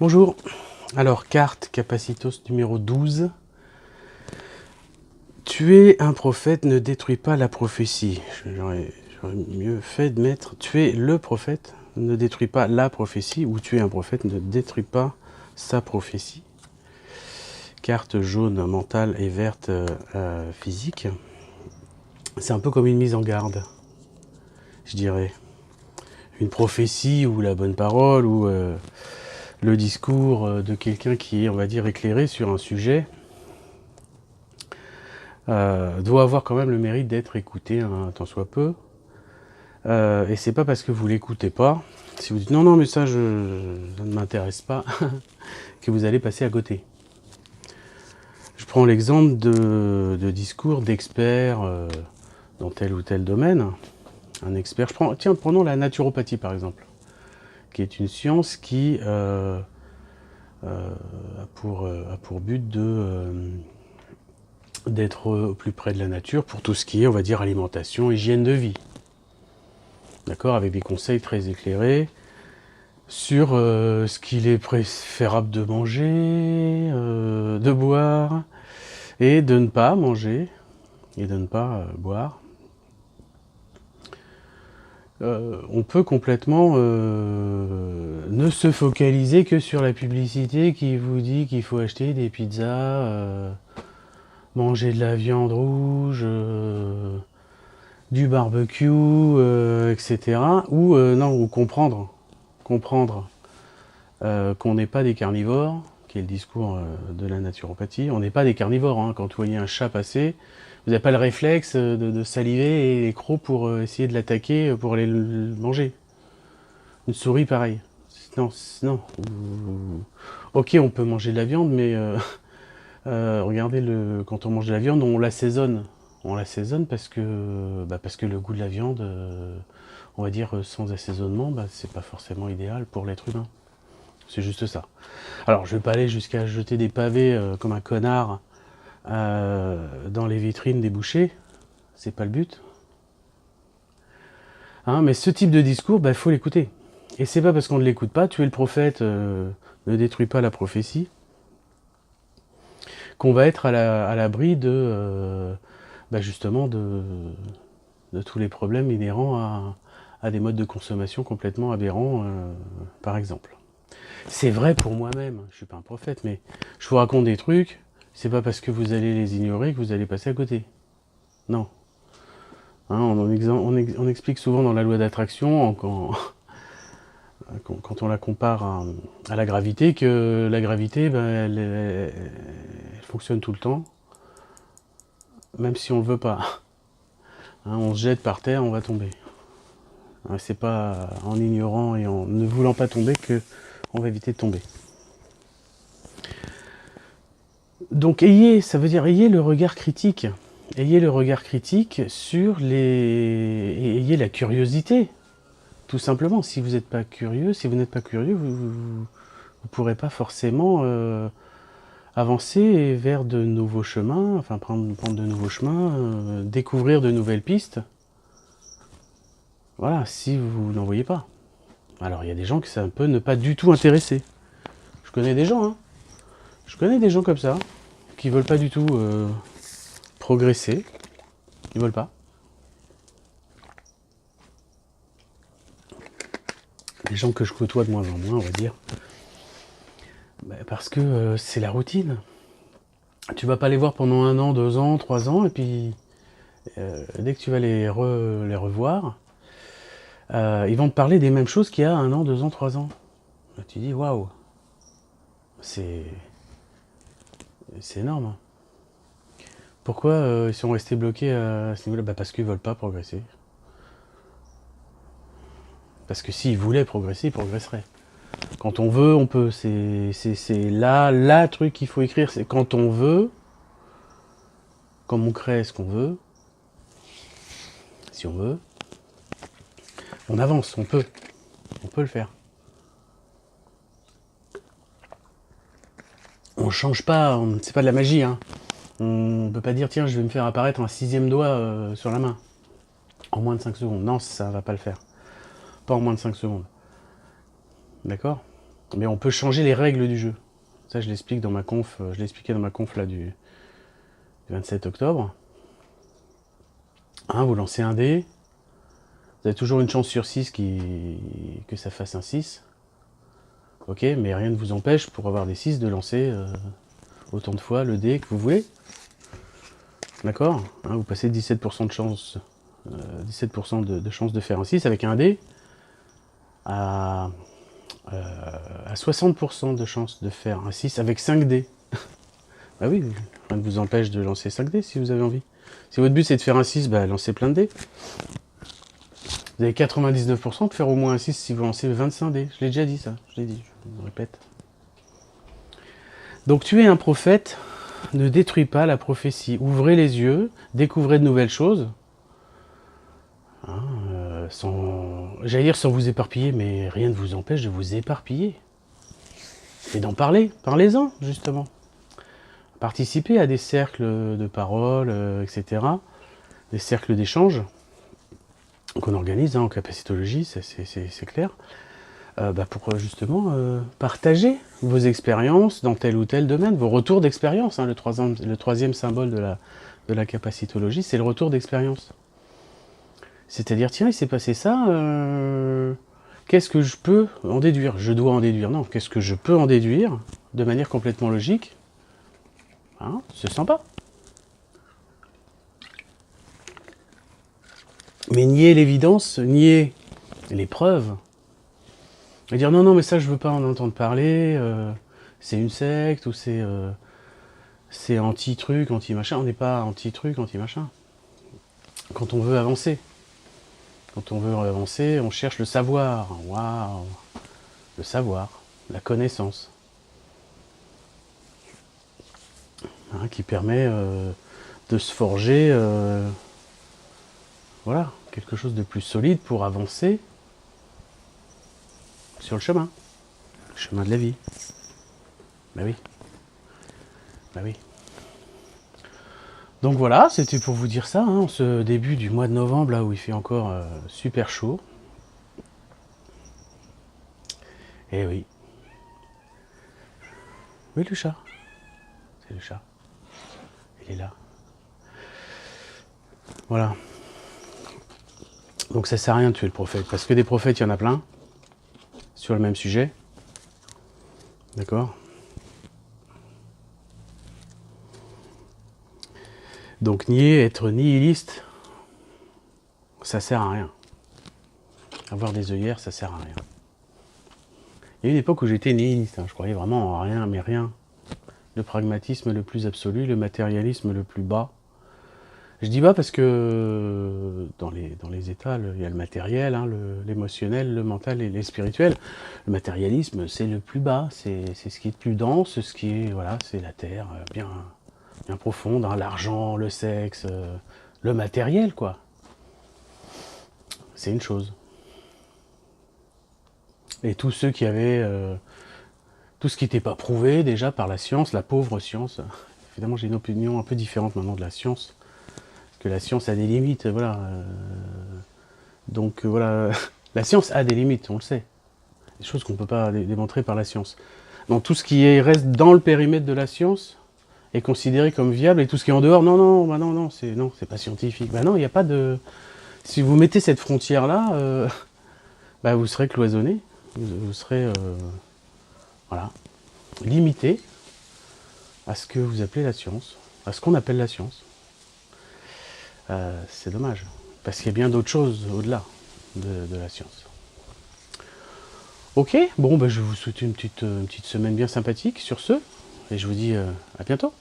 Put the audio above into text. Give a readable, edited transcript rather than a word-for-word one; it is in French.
Bonjour, alors carte Capacitos numéro 12. Tuer un prophète ne détruit pas la prophétie. J'aurais mieux fait de mettre tuer le prophète ne détruit pas la prophétie, ou tuer un prophète ne détruit pas sa prophétie. Carte jaune mentale et verte physique. C'est un peu comme une mise en garde, je dirais. Une prophétie ou la bonne parole ou le discours de quelqu'un qui est, on va dire, éclairé sur un sujet doit avoir quand même le mérite d'être écouté, hein, tant soit peu. Et c'est pas parce que vous l'écoutez pas, si vous dites non, non, mais ça, ça ne m'intéresse pas, que vous allez passer à côté. Je prends l'exemple de discours d'experts dans tel ou tel domaine. Un expert, prenons la naturopathie par exemple, qui est une science qui a pour but d'être au plus près de la nature pour tout ce qui est, on va dire, alimentation, hygiène de vie. D'accord, avec des conseils très éclairés sur ce qu'il est préférable de manger, de boire, et de ne pas manger, et de ne pas boire. On peut complètement ne se focaliser que sur la publicité qui vous dit qu'il faut acheter des pizzas, manger de la viande rouge, du barbecue, etc. Ou non, ou comprendre qu'on n'est pas des carnivores, qui est le discours de la naturopathie. On n'est pas des carnivores, hein. Quand vous voyez un chat passer, vous n'avez pas le réflexe de saliver et les crocs pour essayer de l'attaquer, pour aller le manger. Une souris, pareil. Non, non. Ok, on peut manger de la viande, mais regardez, quand on mange de la viande, on l'assaisonne. On l'assaisonne parce que le goût de la viande, on va dire sans assaisonnement, c'est pas forcément idéal pour l'être humain. C'est juste ça. Alors, je vais pas aller jusqu'à jeter des pavés comme un connard dans les vitrines des bouchers. C'est pas le but. Hein, mais ce type de discours, il faut l'écouter. Et c'est pas parce qu'on ne l'écoute pas, tuer le prophète ne détruit pas la prophétie, qu'on va être à l'abri de justement de tous les problèmes inhérents à des modes de consommation complètement aberrants, par exemple. C'est vrai pour moi-même, je suis pas un prophète, mais je vous raconte des trucs, c'est pas parce que vous allez les ignorer que vous allez passer à côté. Non. Hein, on explique souvent dans la loi d'attraction, quand on la compare à la gravité, que la gravité, elle fonctionne tout le temps, même si on ne le veut pas. Hein, on se jette par terre, on va tomber. Hein, c'est pas en ignorant et en ne voulant pas tomber qu'on va éviter de tomber. Donc ça veut dire ayez le regard critique. Ayez le regard critique sur et ayez la curiosité. Tout simplement, si vous n'êtes pas curieux, vous ne pourrez pas forcément avancer vers de nouveaux chemins, enfin prendre de nouveaux chemins, découvrir de nouvelles pistes. Voilà, si vous n'en voyez pas. Alors il y a des gens qui ça peut ne pas du tout intéresser. Je connais des gens, hein. Je connais des gens comme ça, qui veulent pas du tout progresser. Ils veulent pas. Des gens que je côtoie de moins en moins, on va dire. Parce que c'est la routine. Tu vas pas les voir pendant 1 an, 2 ans, 3 ans, et puis dès que tu vas les revoir, ils vont te parler des mêmes choses qu'il y a 1 an, 2 ans, 3 ans. Là, tu dis waouh, c'est énorme. Pourquoi ils sont restés bloqués à ce niveau-là? Parce qu'ils veulent pas progresser. Parce que s'ils voulaient progresser, ils progresseraient. Quand on veut, on peut. C'est là truc qu'il faut écrire, c'est quand on veut, comme on crée ce qu'on veut, si on veut, on avance, on peut le faire. On change pas, c'est pas de la magie, hein. On peut pas dire tiens je vais me faire apparaître un 6e doigt sur la main en moins de 5 secondes. Non, ça va pas le faire. Pas en moins de 5 secondes. D'accord ? Mais on peut changer les règles du jeu. Ça, je l'explique dans ma conf, je l'ai expliqué dans ma conf là du 27 octobre. Vous lancez un dé. Vous avez toujours une chance sur 6 que ça fasse un 6. Ok, mais rien ne vous empêche, pour avoir des 6, de lancer autant de fois le dé que vous voulez. D'accord, vous passez 17% de chance, 17% de chance de faire un 6 avec un dé à 60% de chance de faire un 6 avec 5 dés. Bah oui, rien ne vous empêche de lancer 5 dés si vous avez envie. Si votre but c'est de faire un 6, bah lancez plein de dés. Vous avez 99% de faire au moins un 6 si vous lancez 25 dés. Je l'ai déjà dit ça, je l'ai dit, je me répète. Donc tuer un prophète ne détruit pas la prophétie. Ouvrez les yeux, découvrez de nouvelles choses. J'allais dire sans vous éparpiller, mais rien ne vous empêche de vous éparpiller. Et d'en parler, parlez-en justement. Participez à des cercles de parole, etc. Des cercles d'échange qu'on organise en capacitologie, c'est clair. Pour justement partager vos expériences dans tel ou tel domaine, vos retours d'expérience. Le troisième symbole de la capacitologie, c'est le retour d'expérience. C'est-à-dire, tiens, il s'est passé ça, qu'est-ce que je peux en déduire? Je dois en déduire, non, qu'est-ce que je peux en déduire de manière complètement logique? C'est sympa. Mais nier l'évidence, nier les preuves, et dire non, mais ça je veux pas en entendre parler, c'est une secte, ou c'est anti-truc, anti-machin. On n'est pas anti-truc, anti-machin. Quand on veut avancer, on cherche le savoir. Waouh, le savoir, la connaissance. Qui permet de se forger voilà, quelque chose de plus solide pour avancer sur le chemin de la vie. Bah oui. Donc voilà, c'était pour vous dire ça, en ce début du mois de novembre, là où il fait encore super chaud. Eh oui. Oui, le chat. C'est le chat. Il est là. Voilà. Donc ça sert à rien de tuer le prophète, parce que des prophètes, il y en a plein, sur le même sujet. D'accord ? Donc nier, être nihiliste, ça sert à rien. Avoir des œillères, ça sert à rien. Il y a une époque où j'étais nihiliste, je croyais vraiment en rien, mais rien. Le pragmatisme le plus absolu, le matérialisme le plus bas. Je dis bas parce que dans les états, il y a le matériel, l'émotionnel, le mental et les spirituels. Le matérialisme, c'est le plus bas, c'est ce qui est plus dense, ce qui est, voilà, c'est la terre, bien profonde, l'argent, le sexe, le matériel, quoi. C'est une chose. Et tous ceux qui avaient tout ce qui n'était pas prouvé déjà par la science, la pauvre science. Évidemment, j'ai une opinion un peu différente maintenant de la science, parce que la science a des limites, voilà. Donc voilà, la science a des limites, on le sait. Des choses qu'on ne peut pas démontrer par la science. Donc tout ce qui reste dans le périmètre de la science est considéré comme viable, et tout ce qui est en dehors, non, c'est pas scientifique. Non, il n'y a pas de... Si vous mettez cette frontière-là, vous serez cloisonné, vous serez voilà, limité à ce que vous appelez la science, à ce qu'on appelle la science. C'est dommage, parce qu'il y a bien d'autres choses au-delà de la science. Ok, bon, je vous souhaite une petite semaine bien sympathique sur ce, et je vous dis à bientôt.